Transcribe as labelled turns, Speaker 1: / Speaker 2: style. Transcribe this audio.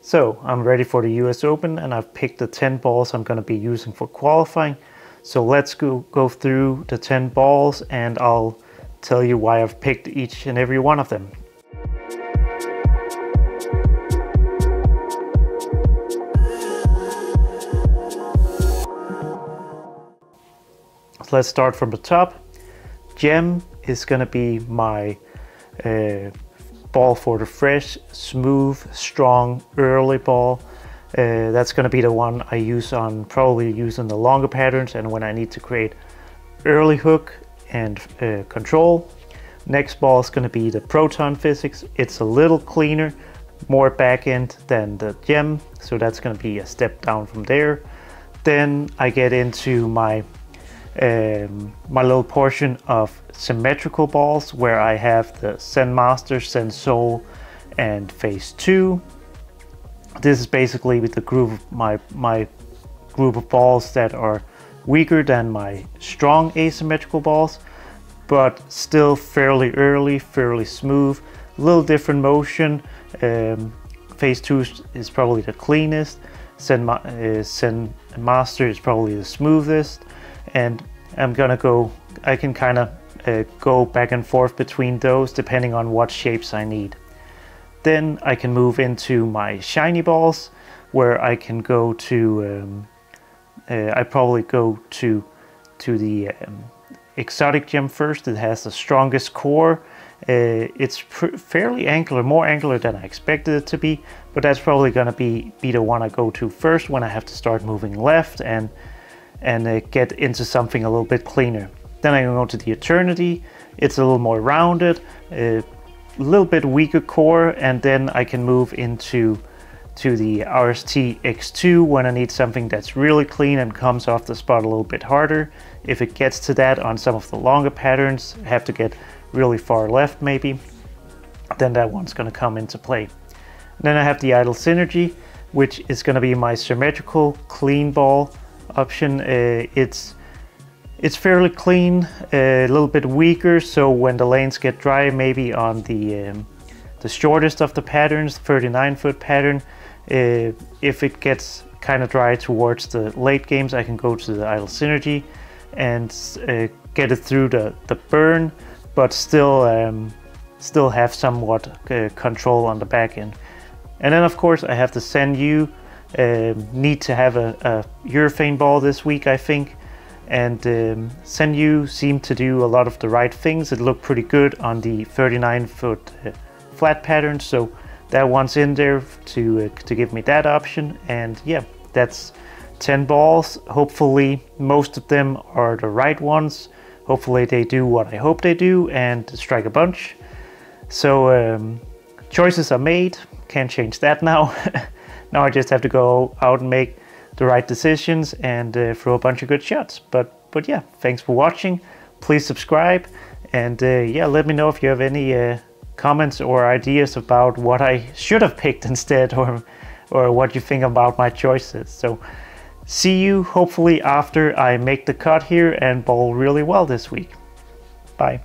Speaker 1: So I'm ready for the US Open and I've picked the 10 balls I'm going to be using for qualifying. So let's go through the 10 balls and I'll tell you why I've picked each and every one of them. So let's start from the top. Gem is going to be my ball for the fresh, smooth, strong, early ball. That's going to be the one I use on probably using the longer patterns and when I need to create early hook and control. Next ball is going to be the Proton Physics. It's a little cleaner, more back end than the Gem, so that's going to be a step down from there. Then I get into my my little portion of symmetrical balls where I have the Zen Master, Zen Soul and Phase 2. This is basically with the group of my group of balls that are weaker than my strong asymmetrical balls, but still fairly early, fairly smooth, a little different motion. Phase 2 is probably the cleanest, Zen Master is probably the smoothest, and I can kind of go back and forth between those depending on what shapes I need. Then I can move into my shiny balls where I can go to, I probably go to the exotic gem first. It has the strongest core. It's fairly angular, more angular than I expected it to be, but that's probably going to be the one I go to first when I have to start moving left and get into something a little bit cleaner. Then I can go to the Eternity. It's a little more rounded, a little bit weaker core, and then I can move into the RST X2 when I need something that's really clean and comes off the spot a little bit harder. If it gets to that on some of the longer patterns, I have to get really far left maybe, then that one's going to come into play. And then I have the Idle Synergy, which is going to be my symmetrical clean ball option. It's fairly clean, a little bit weaker, so when the lanes get dry, maybe on the shortest of the patterns, 39-foot pattern, if it gets kind of dry towards the late games, I can go to the Idle Synergy and get it through the burn, but still have somewhat control on the back end. And then of course I have the Zen U. Need to have a urethane ball this week, I think, and Zen U seemed to do a lot of the right things. It looked pretty good on the 39-foot flat pattern, so that one's in there to give me that option. And yeah, that's 10 balls. Hopefully most of them are the right ones. Hopefully they do what I hope they do and strike a bunch. So choices are made, can't change that now. Now I just have to go out and make the right decisions and throw a bunch of good shots. But yeah, thanks for watching. Please subscribe and yeah, let me know if you have any comments or ideas about what I should have picked instead, or what you think about my choices. So see you hopefully after I make the cut here and bowl really well this week. Bye.